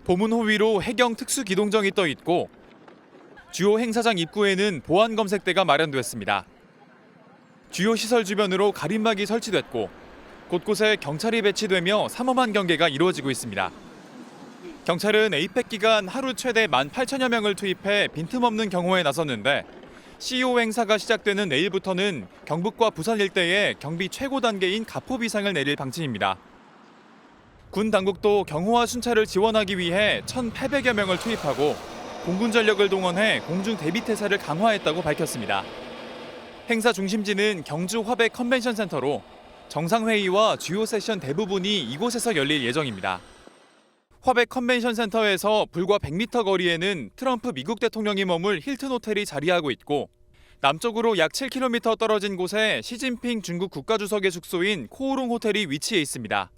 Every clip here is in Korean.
보문호 위로 해경 특수기동정이 떠 있고 주요 행사장 입구에는 보안 검색대가 마련됐습니다. 주요 시설 주변으로 가림막이 설치됐고 곳곳에 경찰이 배치되며 삼엄한 경계가 이루어지고 있습니다. 경찰은 에이펙 기간 하루 최대 18,000여 명을 투입해 빈틈없는 경호에 나섰는데 CEO 행사가 시작되는 내일부터는 경북과 부산 일대에 경비 최고 단계인 가포 비상을 내릴 방침입니다. 군 당국도 경호와 순찰을 지원하기 위해 1,800여 명을 투입하고 공군 전력을 동원해 공중 대비 태세를 강화했다고 밝혔습니다. 행사 중심지는 경주 화백 컨벤션 센터로 정상회의와 주요 세션 대부분이 이곳에서 열릴 예정입니다. 화백 컨벤션 센터에서 불과 100m 거리에는 트럼프 미국 대통령이 머물 힐튼 호텔이 자리하고 있고 남쪽으로 약 7km 떨어진 곳에 시진핑 중국 국가주석의 숙소인 코오롱 호텔이 위치해 있습니다.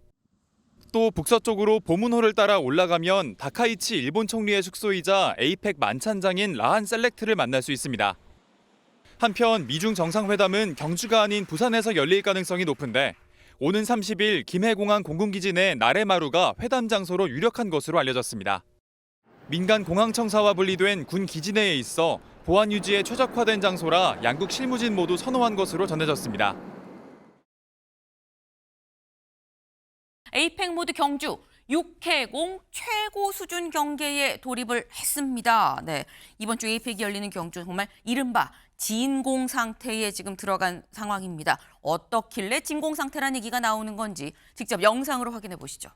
또 북서쪽으로 보문호를 따라 올라가면 다카이치 일본 총리의 숙소이자 에이펙 만찬장인 라한 셀렉트를 만날 수 있습니다. 한편 미중 정상회담은 경주가 아닌 부산에서 열릴 가능성이 높은데 오는 30일 김해공항 공군기지 내 나레마루가 회담 장소로 유력한 것으로 알려졌습니다. 민간 공항청사와 분리된 군 기지 내에 있어 보안 유지에 최적화된 장소라 양국 실무진 모두 선호한 것으로 전해졌습니다. 에이펙 모드 경주 6회공 최고 수준 경계에 돌입을 했습니다. 네, 이번 주 에이펙이 열리는 경주 정말 이른바 진공 상태에 지금 들어간 상황입니다. 어떻길래 진공 상태라는 얘기가 나오는 건지 직접 영상으로 확인해 보시죠.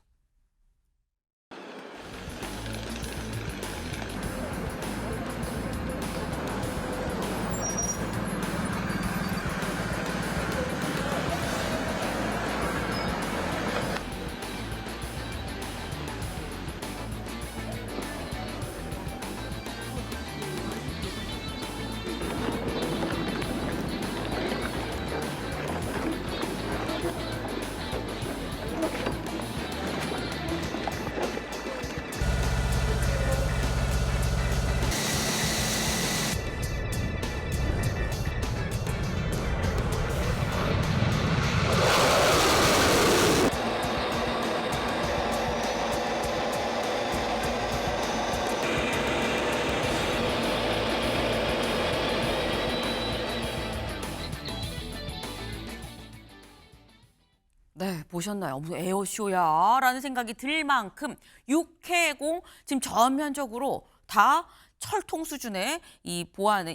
네, 보셨나요? 무슨 에어쇼야? 라는 생각이 들 만큼 6회공 지금 전면적으로 다 철통 수준의 이 보안,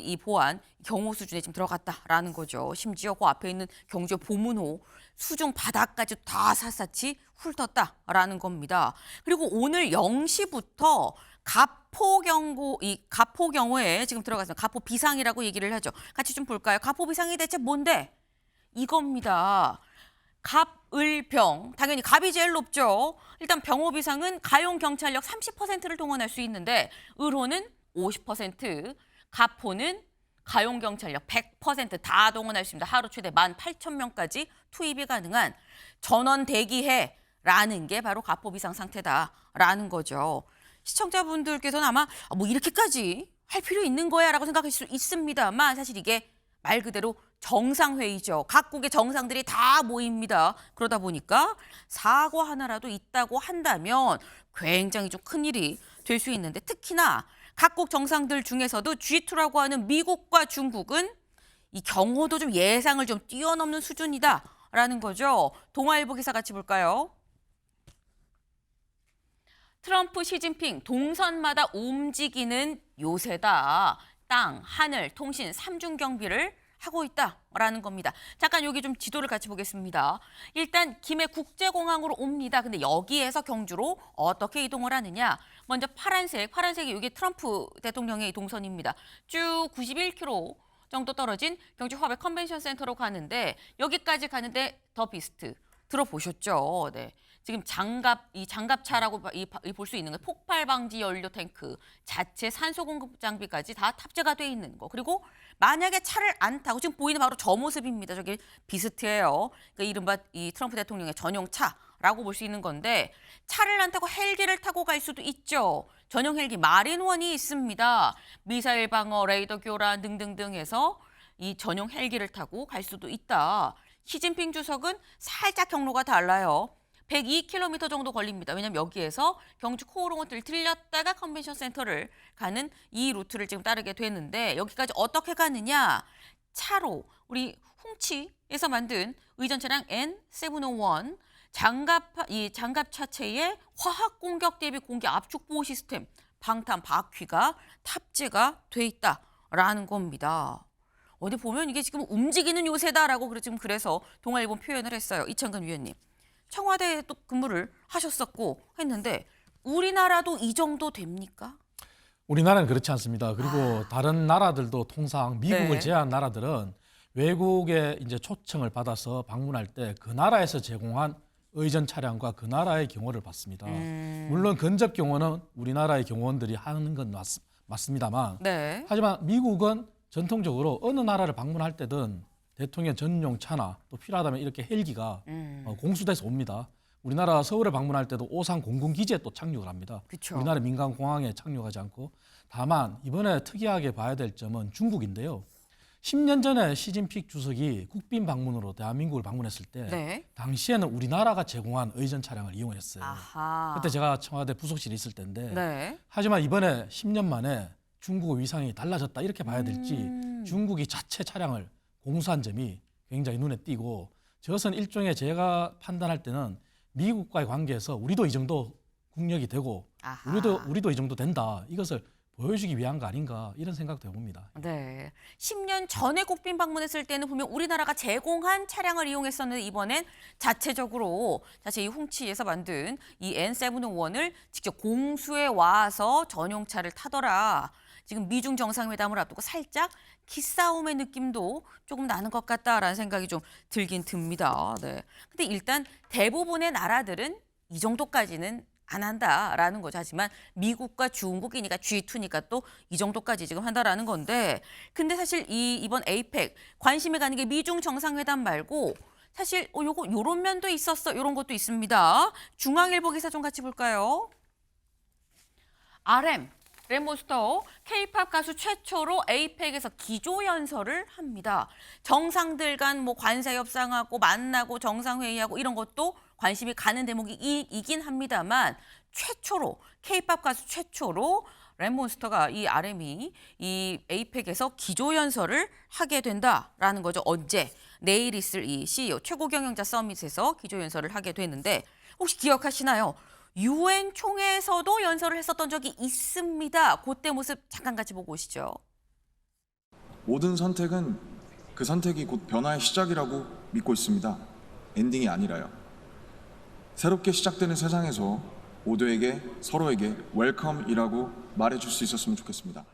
경호 수준에 지금 들어갔다라는 거죠. 심지어 그 앞에 있는 경주 보문호 수중 바닥까지 다 샅샅이 훑었다라는 겁니다. 그리고 오늘 0시부터 가포 경호에 지금 들어갔습니다. 가포 비상이라고 얘기를 하죠. 같이 좀 볼까요? 가포 비상이 대체 뭔데? 이겁니다. 갑을병, 당연히 갑이 제일 높죠. 일단 병호 비상은 가용 경찰력 30%를 동원할 수 있는데 을호는 50%, 갑호는 가용 경찰력 100%다 동원할 수 있습니다. 하루 최대 18,000명까지 투입이 가능한 전원 대기해라는 게 바로 가포 비상 상태다라는 거죠. 시청자분들께서는 아마 뭐 이렇게까지 할 필요 있는 거야 라고 생각하실 수 있습니다만 사실 이게 말 그대로 정상회의죠. 각국의 정상들이 다 모입니다. 그러다 보니까 사고 하나라도 있다고 한다면 굉장히 좀 큰일이 될 수 있는데 특히나 각국 정상들 중에서도 G2라고 하는 미국과 중국은 이 경호도 좀 예상을 좀 뛰어넘는 수준이다라는 거죠. 동아일보 기사 같이 볼까요? 트럼프, 시진핑 동선마다 움직이는 요새다. 땅, 하늘, 통신, 삼중 경비를 하고 있다라는 겁니다. 잠깐 여기 좀 지도를 같이 보겠습니다. 일단 김해 국제공항으로 옵니다. 근데 여기에서 경주로 어떻게 이동을 하느냐? 먼저 파란색이 여기 트럼프 대통령의 동선입니다. 쭉 91km 정도 떨어진 경주 화백 컨벤션 센터로 가는데 여기까지 가는데 더 비스트 들어보셨죠? 네. 지금 장갑차라고 볼 수 있는 거, 폭발 방지 연료 탱크, 자체 산소 공급 장비까지 다 탑재가 돼 있는 거. 그리고 만약에 차를 안 타고 지금 보이는 바로 저 모습입니다. 저기 비스트예요. 그러니까 이른바 이 트럼프 대통령의 전용 차라고 볼 수 있는 건데 차를 안 타고 헬기를 타고 갈 수도 있죠. 전용 헬기 마린원이 있습니다. 미사일 방어, 레이더 교란 등등등 해서 이 전용 헬기를 타고 갈 수도 있다. 시진핑 주석은 살짝 경로가 달라요. 102km 정도 걸립니다. 왜냐하면 여기에서 경주 코오롱호텔 들렸다가 컨벤션 센터를 가는 이 루트를 지금 따르게 되는데 여기까지 어떻게 가느냐? 차로 우리 훔치에서 만든 의전 차량 N701 장갑 차체에 화학 공격 대비 공기 압축 보호 시스템 방탄 바퀴가 탑재가 돼 있다라는 겁니다. 어디 보면 이게 지금 움직이는 요새다라고 지금 그래서 동아일보 표현을 했어요. 이창근 위원님. 청와대에 또 근무를 하셨었고 했는데 우리나라도 이 정도 됩니까? 우리나라는 그렇지 않습니다. 그리고 다른 나라들도 통상 미국을 네. 제외한 나라들은 외국의 이제 초청을 받아서 방문할 때 그 나라에서 제공한 의전 차량과 그 나라의 경호를 받습니다. 물론 근접 경호는 우리나라의 경호원들이 하는 건 맞습니다만 네. 하지만 미국은 전통적으로 어느 나라를 방문할 때든 대통령 전용 차나 또 필요하다면 이렇게 헬기가 공수돼서 옵니다. 우리나라 서울에 방문할 때도 오산 공군기지에 또 착륙을 합니다. 그쵸. 우리나라 민간 공항에 착륙하지 않고. 다만 이번에 특이하게 봐야 될 점은 중국인데요. 10년 전에 시진핑 주석이 국빈 방문으로 대한민국을 방문했을 때 네. 당시에는 우리나라가 제공한 의전 차량을 이용했어요. 아하. 그때 제가 청와대 부속실에 있을 때인데 네. 하지만 이번에 10년 만에 중국의 위상이 달라졌다 이렇게 봐야 될지 중국이 자체 차량을 공수한 점이 굉장히 눈에 띄고 저것은 일종의 제가 판단할 때는 미국과의 관계에서 우리도 이 정도 국력이 되고 아하. 우리도 이 정도 된다 이것을 보여주기 위한 거 아닌가 이런 생각도 해봅니다. 네. 10년 전에 국빈 방문했을 때는 보면 우리나라가 제공한 차량을 이용했었는데 이번엔 자체 이 훔치에서 만든 이 N701을 직접 공수해 와서 전용차를 타더라. 지금 미중 정상회담을 앞두고 살짝 기싸움의 느낌도 조금 나는 것 같다라는 생각이 좀 들긴 듭니다. 네. 근데 일단 대부분의 나라들은 이 정도까지는 안 한다라는 거죠. 하지만 미국과 중국이니까 G2니까 또 이 정도까지 지금 한다라는 건데 근데 사실 이번 에이펙 관심이 가는 게 미중 정상회담 말고 사실 요런 면도 있었어. 요런 것도 있습니다. 중앙일보 기사 좀 같이 볼까요? 램몬스터 K-팝 가수 최초로 에이펙에서 기조연설을 합니다. 정상들 간 뭐 관세 협상하고 만나고 정상회의하고 이런 것도 관심이 가는 대목이긴 합니다만 최초로 K-팝 가수 최초로 램몬스터가 이 RM이 이 에이펙에서 기조연설을 하게 된다라는 거죠. 언제? 내일 있을 이 CEO 최고 경영자 서밋에서 기조연설을 하게 되는데 혹시 기억하시나요? UN 총회에서도 연설을 했었던 적이 있습니다. 그때 모습 잠깐 같이 보고 오시죠. 모든 선택은 그 선택이 곧 변화의 시작이라고 믿고 있습니다. 엔딩이 아니라요. 새롭게 시작되는 세상에서 모두에게 서로에게 웰컴이라고 말해줄 수 있었으면 좋겠습니다.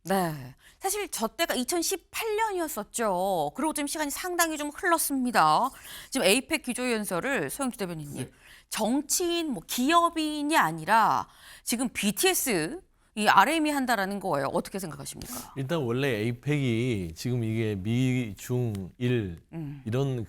네. 사실 저 때가 2018년이었었죠. 그리고 지금 시간이 상당히 좀 흘렀습니다. 지금 에이펙 기조연설을 소영주 대변인님, 정치인, 뭐 기업인이 아니라 지금 BTS 이 RM이 한다라는 거예요. 어떻게 생각하십니까? 일단 원래 에이펙이 지금 이게 미, 중, 일 이런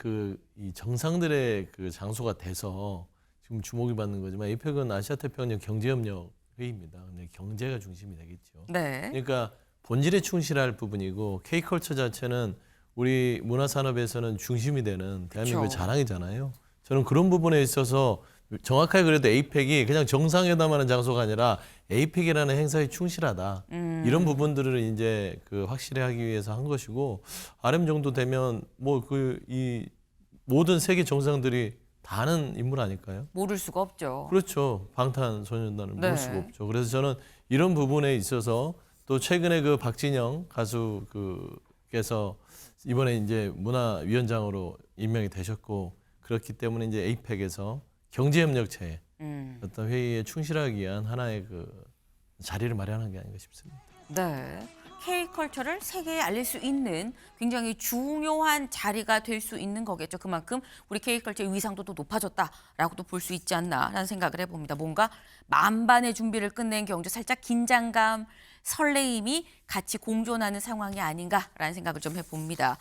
이 정상들의 그 장소가 돼서 지금 주목을 받는 거지만 에이펙은 아시아 태평양 경제협력 회의입니다. 근데 경제가 중심이 되겠죠. 네. 그러니까 본질에 충실할 부분이고 K컬처 자체는 우리 문화산업에서는 중심이 되는 대한민국의 그쵸. 자랑이잖아요. 저는 그런 부분에 있어서 정확하게 그래도 에이펙이 그냥 정상회담하는 장소가 아니라 에이펙이라는 행사에 충실하다. 이런 부분들을 이제 확실히 하기 위해서 한 것이고 RM 정도 되면 이 모든 세계 정상들이 다 아는 인물 아닐까요? 모를 수가 없죠. 그렇죠. 방탄소년단을 네. 모를 수가 없죠. 그래서 저는 이런 부분에 있어서 또 최근에 박진영 가수께서 이번에 이제 문화위원장으로 임명이 되셨고 그렇기 때문에 이제 에이펙에서 경제협력체 어떤 회의에 충실하기 위한 하나의 자리를 마련한 게 아닌가 싶습니다. 네. K컬처를 세계에 알릴 수 있는 굉장히 중요한 자리가 될 수 있는 거겠죠. 그만큼 우리 K컬처의 위상도 또 높아졌다라고도 볼 수 있지 않나라는 생각을 해봅니다. 뭔가 만반의 준비를 끝낸 경주 살짝 긴장감, 설레임이 같이 공존하는 상황이 아닌가라는 생각을 좀 해봅니다.